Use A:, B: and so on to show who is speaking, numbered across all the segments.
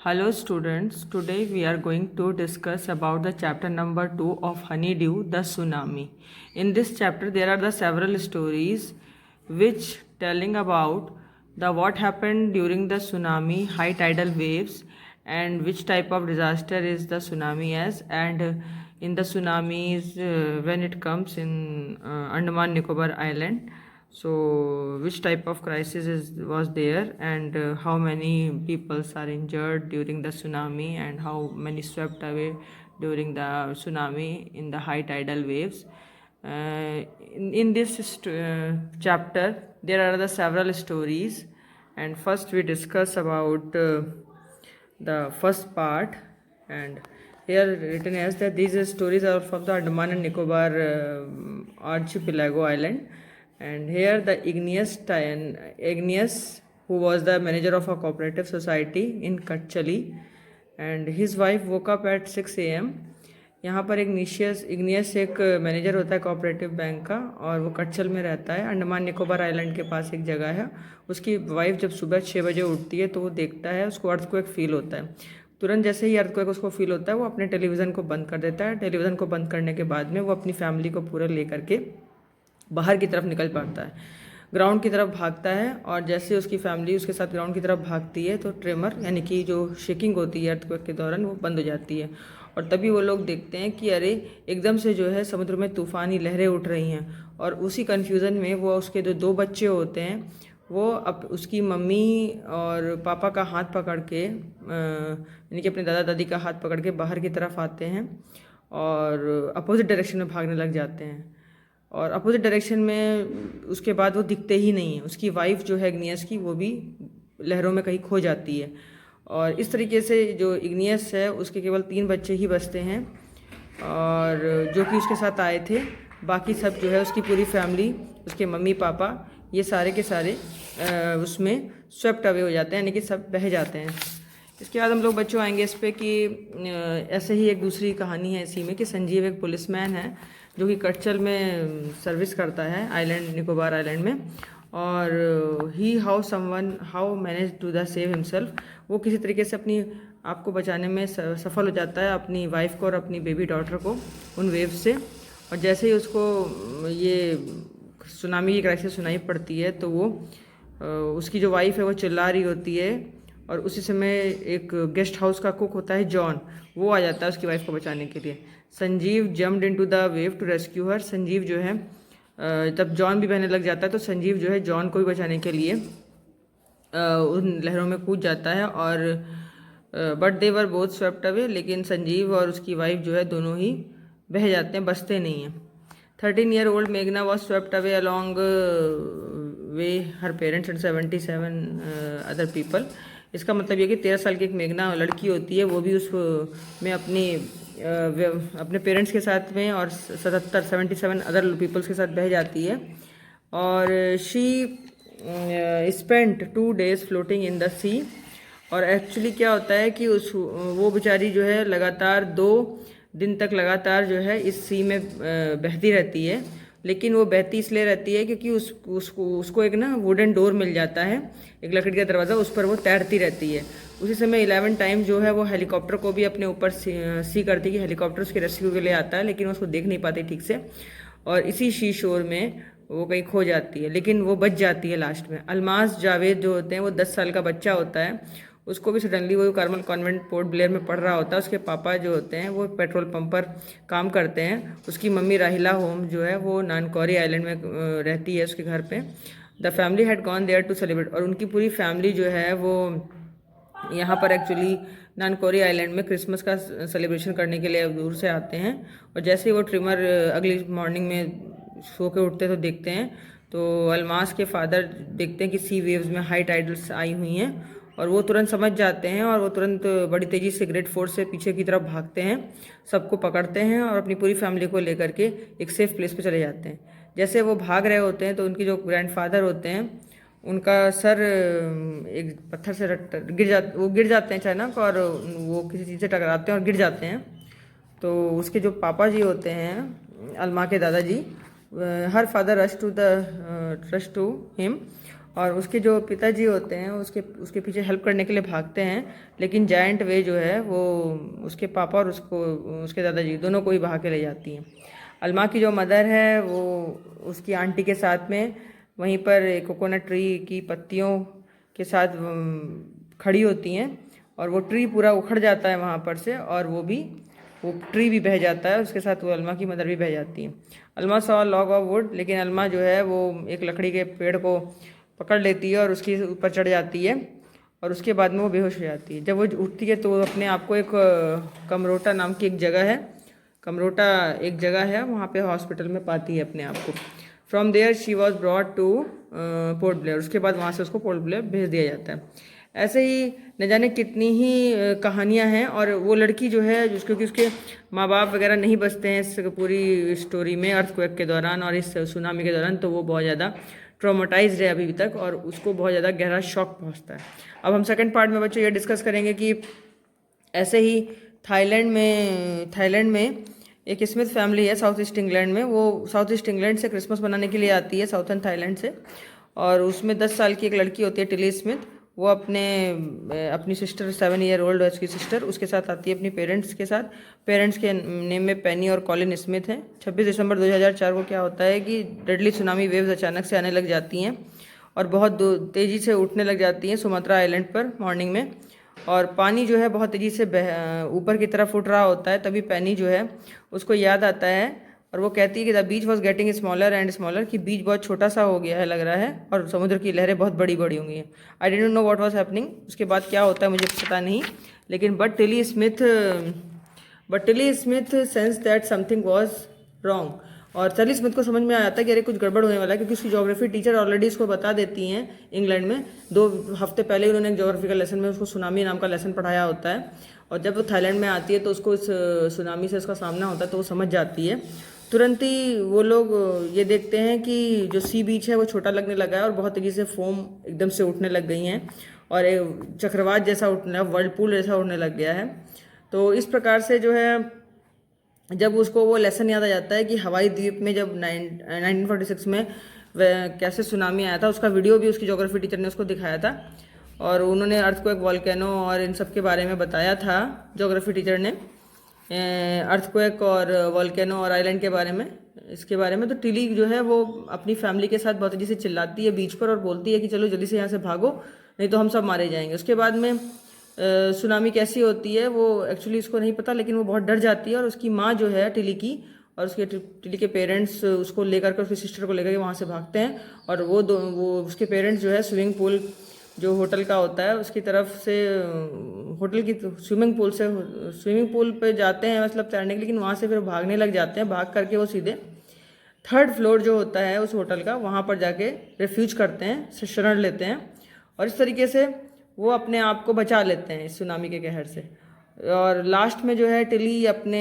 A: Hello students, today we are going to discuss about the chapter number 2 of Honeydew, the Tsunami. In this chapter there are the several stories which telling about the what happened during the tsunami, high tidal waves, and which type of disaster is the tsunami as, and in the tsunamis when it comes in Andaman Nicobar Island. So which type of crisis was there, and how many people are injured during the tsunami, and how many swept away during the tsunami in the high tidal waves. In this chapter there are the several stories, and first we discuss about the first part. And here written as that these stories are from the Andaman and Nicobar archipelago island. And here the Igneous, who was the manager of a cooperative society in Kachali, and his wife woke up at 6 a.m. यहाँ पर igneous एक manager होता है cooperative bank का, और वो कच्छल में रहता है, अंडमान निकोबार आइलैंड के पास एक जगह है। उसकी वाइफ जब सुबह 6 बजे उठती है तो वो देखता है, उसको अर्थक्वेक फील होता है। तुरंत जैसे ही अर्थक्वेक उसको फील होता है वो अपने टेलीविज़न को बंद कर देता है। टेलीविज़न को बंद करने के बाद में वो अपनी फैमिली को पूरा लेकर के बाहर की तरफ निकल पड़ता है, ग्राउंड की तरफ भागता है। और जैसे उसकी फैमिली उसके साथ ग्राउंड की तरफ भागती है तो ट्रेमर यानी कि जो शेकिंग होती है अर्थक्वेक के दौरान वो बंद हो जाती है। और तभी वो लोग देखते हैं कि अरे एकदम से जो है समुद्र में तूफ़ानी लहरें उठ रही हैं। और उसी कन्फ्यूज़न में वो उसके जो 2 बच्चे होते हैं वो उसकी मम्मी और पापा का हाथ पकड़ के यानी कि अपने दादा दादी का हाथ पकड़ के बाहर की तरफ आते हैं और अपोजिट डायरेक्शन में भागने लग जाते हैं। और अपोजिट डायरेक्शन में उसके बाद वो दिखते ही नहीं है। उसकी वाइफ जो है इग्नियस की, वो भी लहरों में कहीं खो जाती है। और इस तरीके से जो इग्नियस है उसके केवल 3 बच्चे ही बचते हैं, और जो कि उसके साथ आए थे। बाकी सब जो है उसकी पूरी फैमिली, उसके मम्मी पापा, ये सारे के सारे उसमें स्वेप्ट अवे हो जाते हैं, यानी कि सब बह जाते हैं। इसके बाद हम लोग बच्चों आएंगे इस पे कि ऐसे ही एक दूसरी कहानी है इसी में कि संजीव एक पुलिसमैन है जो कि कटचल में सर्विस करता है आइलैंड निकोबार आइलैंड में। और how manage to the save himself, वो किसी तरीके से अपनी आप को बचाने में सफल हो जाता है, अपनी वाइफ को और अपनी बेबी डॉटर को उन वेव्स से। और जैसे ही उसको ये सुनामी की क्राइसिस सुनाई पड़ती है तो वो उसकी जो वाइफ है वो चिल्ला रही होती है। और उसी समय एक गेस्ट हाउस का कुक होता है जॉन, वो आ जाता है उसकी वाइफ को बचाने के लिए। Sanjeev jumped into the wave to rescue her. Sanjeev जो है जब जॉन भी बहने लग जाता है तो संजीव जो है जॉन को भी बचाने के लिए उन लहरों में कूद जाता है। और but they were both swept away, लेकिन संजीव और उसकी वाइफ जो है दोनों ही बह जाते हैं, बचते नहीं हैं। 13-year-old मेघना was swept away along way her parents and 77 other people. इसका मतलब ये कि 13 साल की एक मेघना लड़की होती है, वो भी उस में अपने पेरेंट्स के साथ में और 77 अदर पीपल्स के साथ बह जाती है। और she spent 2 days floating in the sea. और एक्चुअली क्या होता है कि वो बेचारी जो है लगातार 2 दिन तक लगातार जो है इस सी में बहती रहती है। लेकिन वो बहती इसलिए रहती है क्योंकि उसको एक ना वुडन डोर मिल जाता है, एक लकड़ी का दरवाज़ा, उस पर वो तैरती रहती है। उसी समय 11 टाइम जो है वो हेलीकॉप्टर को भी अपने ऊपर सी करती है कि हेलीकॉप्टर उसके रेस्क्यू के लिए आता है, लेकिन उसको देख नहीं पाती ठीक से। और इसी शी शोर में वो कहीं खो जाती है, लेकिन वो बच जाती है लास्ट में। अलमास जावेद जो होते हैं वो 10 साल का बच्चा होता है, उसको भी सडनली वो कार्मल कॉन्वेंट पोर्ट ब्लेयर में पढ़ रहा होता है। उसके पापा जो होते हैं वो पेट्रोल पंप पर काम करते हैं। उसकी मम्मी राहिला होम जो है वो नानकौरी आइलैंड में रहती है उसके घर पे। The family had gone there to celebrate, और उनकी पूरी फैमिली जो है वो यहाँ पर एक्चुअली नानकौरी आइलैंड में क्रिसमस का सेलिब्रेशन करने के लिए दूर से आते हैं। और जैसे ही वो ट्रिमर अगली मॉर्निंग में सो के उठते तो देखते हैं तो अलमास के फादर देखते हैं कि सी वेव्स में हाई टाइडल्स आई हुई हैं। और वो तुरंत समझ जाते हैं और वो तुरंत बड़ी तेज़ी से ग्रेट फोर्स से पीछे की तरफ भागते हैं, सबको पकड़ते हैं और अपनी पूरी फैमिली को लेकर के एक सेफ़ प्लेस पे चले जाते हैं। जैसे वो भाग रहे होते हैं तो उनके जो ग्रैंडफादर होते हैं उनका सर एक पत्थर से वो गिर जाते हैं अचानक, और वो किसी चीज़ से टकराते हैं और गिर जाते हैं। तो उसके जो पापा जी होते हैं अलमा के दादाजी, her father rush to him, और उसके जो पिताजी होते हैं उसके उसके पीछे हेल्प करने के लिए भागते हैं, लेकिन जायंट वे जो है वो उसके पापा और उसके दादाजी दोनों को ही भाग के ले जाती हैं। अलमा की जो मदर है वो उसकी आंटी के साथ में वहीं पर कोकोनट ट्री की पत्तियों के साथ खड़ी होती हैं, और वो ट्री पूरा उखड़ जाता है वहाँ पर से, और वो ट्री भी बह जाता है, उसके साथ वो अलमा की मदर भी बह जाती है। अलमा सॉ लॉग ऑफ वुड, लेकिन अलमा जो है वो एक लकड़ी के पेड़ को पकड़ लेती है और उसके ऊपर चढ़ जाती है, और उसके बाद में वो बेहोश हो जाती है। जब वो उठती है तो वो अपने आप को एक कमरोटा नाम की एक जगह है, कमरोटा एक जगह है, वहाँ पे हॉस्पिटल में पाती है अपने आप को। From there she was brought to Port Blair, उसके बाद वहाँ से उसको पोर्ट ब्लेयर भेज दिया जाता है। ऐसे ही न जाने कितनी ही कहानियाँ हैं, और वो लड़की जो है क्योंकि उसके माँ बाप वगैरह नहीं बचते हैं इस पूरी स्टोरी में अर्थक्वेक के दौरान और इस सुनामी के दौरान, तो वो बहुत ज़्यादा ट्रॉमेटाइज्ड है अभी तक, और उसको बहुत ज़्यादा गहरा शॉक पहुंचता है। अब हम सेकंड पार्ट में बच्चों ये डिस्कस करेंगे कि ऐसे ही थाईलैंड में एक स्मिथ फैमिली है साउथ ईस्ट इंग्लैंड में, वो साउथ ईस्ट इंग्लैंड से क्रिसमस मनाने के लिए आती है साउथर्न थाईलैंड से, और उसमें 10 साल की एक लड़की होती है टिली स्मिथ, वो अपनी सिस्टर 7 ईयर ओल्ड है उसकी सिस्टर, उसके साथ आती है अपनी पेरेंट्स के साथ। पेरेंट्स के नेम में पेनी और कॉलिन स्मिथ हैं। 26 दिसंबर 2004 को क्या होता है कि डेडली सुनामी वेव्स अचानक से आने लग जाती हैं और बहुत तेज़ी से उठने लग जाती हैं सुमात्रा आइलैंड पर मॉर्निंग में, और पानी जो है बहुत तेज़ी से ऊपर की तरफ उठ रहा होता है। तभी पेनी जो है उसको याद आता है और वो कहती है कि the beach was getting smaller and smaller, कि बीच बहुत छोटा सा हो गया है लग रहा है और समुद्र की लहरें बहुत बड़ी बड़ी होंगी हैं। I didn't know what was happening, उसके बाद क्या होता है मुझे पता नहीं, लेकिन but Tilly Smith sense that something was wrong, और टिली स्मिथ को समझ में आया था कि अरे कुछ गड़बड़ होने वाला है, क्योंकि उसकी ज्योग्राफी टीचर ऑलरेडी इसको बता देती हैं इंग्लैंड में। 2 हफ्ते पहले उन्होंने एक ज्योग्राफी का लेसन में उसको सुनामी नाम का लेसन पढ़ाया होता है, और जब वो थाईलैंड में आती है तो उसको इस सुनामी से उसका सामना होता है, तो वो समझ जाती है। तुरंत ही वो लोग ये देखते हैं कि जो सी बीच है वो छोटा लगने लगा है और बहुत तेज़ी से फोम एकदम से उठने लग गई हैं, और एक चक्रवात जैसा उठने वर्लपूल जैसा उठने लग गया है। तो इस प्रकार से जो है जब उसको वो लेसन याद आ जाता है कि हवाई द्वीप में जब 1946 में कैसे सुनामी आया था, उसका वीडियो भी उसकी ज्योग्राफी टीचर ने उसको दिखाया था, और उन्होंने अर्थक्वेक, वॉल्केनो और इन सब के बारे में बताया था ज्योग्राफी टीचर ने, अर्थक्वेक और वॉल्केनो और आइलैंड के बारे में, इसके बारे में। तो टिली जो है वो अपनी फैमिली के साथ बहुत तेज़ी से चिल्लाती है बीच पर और बोलती है कि चलो जल्दी से यहाँ से भागो, नहीं तो हम सब मारे जाएंगे। उसके बाद में सुनामी कैसी होती है वो एक्चुअली उसको नहीं पता, लेकिन वो बहुत डर जाती है, और उसकी माँ जो है टिली की और टिली के पेरेंट्स उसको लेकर के उसकी सिस्टर को लेकर के वहाँ से भागते हैं, और वो उसके पेरेंट्स जो है स्विमिंग पूल जो होटल का होता है उसकी तरफ से होटल की स्विमिंग पूल पे जाते हैं मतलब तैरने के, लेकिन वहाँ से फिर भागने लग जाते हैं। भाग करके वो सीधे 3rd फ्लोर जो होता है उस होटल का, वहाँ पर जाके रेफ्यूज करते हैं, शरण लेते हैं, और इस तरीके से वो अपने आप को बचा लेते हैं इस सुनामी के कहर से। और लास्ट में जो है टिली अपने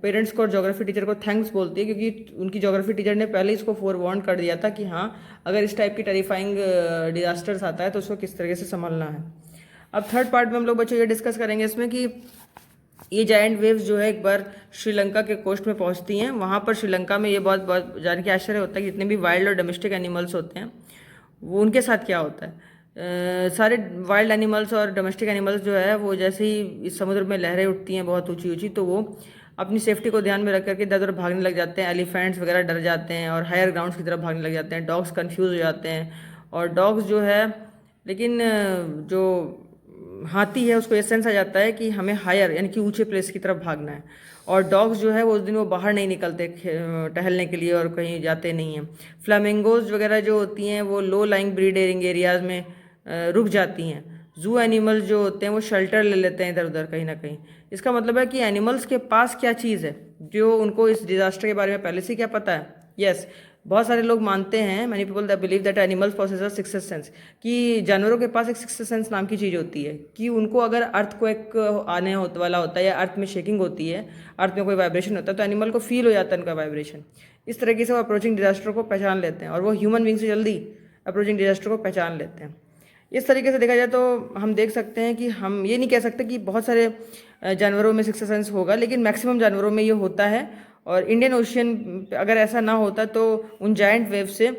A: पेरेंट्स को और ज्योग्राफी टीचर को थैंक्स बोलती है, क्योंकि उनकी ज्योग्राफी टीचर ने पहले इसको फोरवार्न कर दिया था कि हाँ अगर इस टाइप की टेरिफाइंग डिजास्टर्स आता है तो उसको किस तरीके से संभालना है। अब 3rd पार्ट में हम लोग बच्चों ये डिस्कस करेंगे इसमें कि ये जायंट वेव्स जो है एक बार श्रीलंका के कोस्ट में पहुंचती हैं। वहाँ पर श्रीलंका में ये बहुत बहुत जान के आश्चर्य होता है कि जितने भी वाइल्ड और डोमेस्टिक एनिमल्स होते हैं वो उनके साथ क्या होता है। सारे वाइल्ड एनिमल्स और डोमेस्टिक एनिमल्स जो है वो जैसे ही इस समुद्र में लहरें उठती हैं बहुत ऊंची ऊंची, तो वो अपनी सेफ्टी को ध्यान में रख करके इधर उधर भागने लग जाते हैं। एलिफेंट्स वगैरह डर जाते हैं और हायर ग्राउंड्स की तरफ भागने लग जाते हैं। डॉग्स कंफ्यूज हो जाते हैं, और डॉग्स जो है लेकिन जो हाथी है उसको ये सेंस आ जाता है कि हमें हायर यानी कि ऊंचे प्लेस की तरफ भागना है, और डॉग्स जो है वो उस दिन वो बाहर नहीं निकलते टहलने के लिए और कहीं जाते नहीं हैं। फ्लामिंगोज वगैरह जो होती हैं वो लो लाइंग ब्रीडिंग एरियाज में रुक जाती हैं। जू एनिमल्स जो होते हैं वो शेल्टर ले लेते हैं इधर उधर कहीं ना कहीं। इसका मतलब है कि एनिमल्स के पास क्या चीज़ है जो उनको इस डिजास्टर के बारे में पहले से क्या पता है। यस, बहुत सारे लोग मानते हैं, many people that believe that animals possess a sixth sense, कि जानवरों के पास एक सिक्स्थ सेंस नाम की चीज़ होती है, कि उनको अगर अर्थक्वेक आने वाला होता है या अर्थ में शेकिंग होती है, अर्थ में कोई वाइब्रेशन होता है, तो एनिमल को फील हो जाता है उनका वाइब्रेशन। इस तरीके से वो अप्रोचिंग डिजास्टर को पहचान लेते हैं, और वो ह्यूमन बींग से जल्दी अप्रोचिंग डिजास्टर को पहचान लेते हैं। इस तरीके से देखा जाए तो हम देख सकते हैं कि हम ये नहीं कह सकते कि बहुत सारे जानवरों में सिक्स्थ सेंस होगा, लेकिन मैक्सिमम जानवरों में ये होता है। और इंडियन ओशियन अगर ऐसा ना होता तो उन जायंट वेव से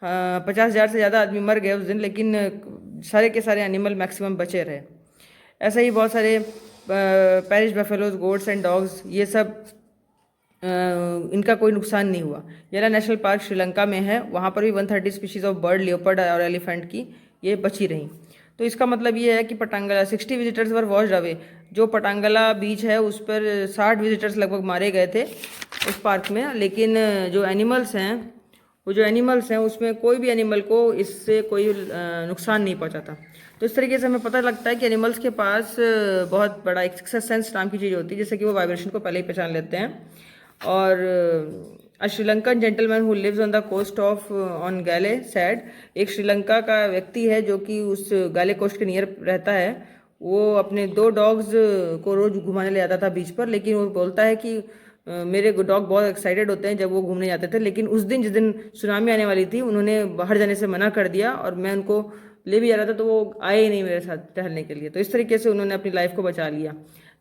A: 50,000 से ज़्यादा आदमी मर गए उस दिन, लेकिन सारे के सारे एनिमल मैक्सिमम बचे रहे। ऐसे ही बहुत सारे parish buffaloes, goats and dogs, ये सब इनका कोई नुकसान नहीं हुआ। येला नेशनल पार्क श्रीलंका में है, वहाँ पर भी 130 स्पीशीज ऑफ बर्ड, लियोपर्ड और एलिफेंट की ये बची रहीं। तो इसका मतलब ये है कि पटांगला 60 विजिटर्स वर वॉश्ड अवे। जो पटांगला बीच है उस पर 60 विजिटर्स लगभग मारे गए थे उस पार्क में, लेकिन जो एनिमल्स हैं उसमें कोई भी एनिमल को इससे कोई नुकसान नहीं पहुंचा था। तो इस तरीके से हमें पता लगता है कि एनिमल्स के पास बहुत बड़ा एक सिक्स्थ सेंस नाम की चीज़ होती है, जैसे कि वो वाइब्रेशन को पहले ही पहचान लेते हैं। और Sri Lankan gentleman who lives on the coast of on Galle said, एक श्रीलंका का व्यक्ति है जो कि उस गैले कोस्ट के नियर रहता है। वो अपने 2 डॉग्स को रोज घुमाने ले जाता था बीच पर, लेकिन वो बोलता है कि मेरे डॉग बहुत एक्साइटेड होते हैं जब वो घूमने जाते थे, लेकिन उस दिन जिस दिन सुनामी आने वाली थी उन्होंने बाहर जाने से मना कर दिया और मैं उनको ले भी जा रहा था तो वो आए ही नहीं मेरे साथ टहलने के लिए। तो इस तरीके से उन्होंने अपनी लाइफ को बचा लिया।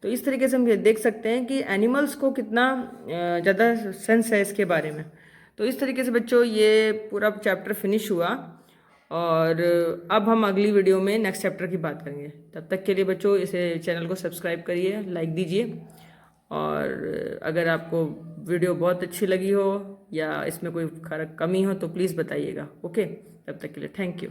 A: तो इस तरीके से हम ये देख सकते हैं कि एनिमल्स को कितना ज़्यादा सेंस है इसके बारे में। तो इस तरीके से बच्चों ये पूरा चैप्टर फिनिश हुआ, और अब हम अगली वीडियो में नेक्स्ट चैप्टर की बात करेंगे। तब तक के लिए बच्चों इसे चैनल को सब्सक्राइब करिए, लाइक दीजिए, और अगर आपको वीडियो बहुत अच्छी लगी हो या इसमें कोई कमी हो तो प्लीज़ बताइएगा। ओके, तब तक के लिए थैंक यू।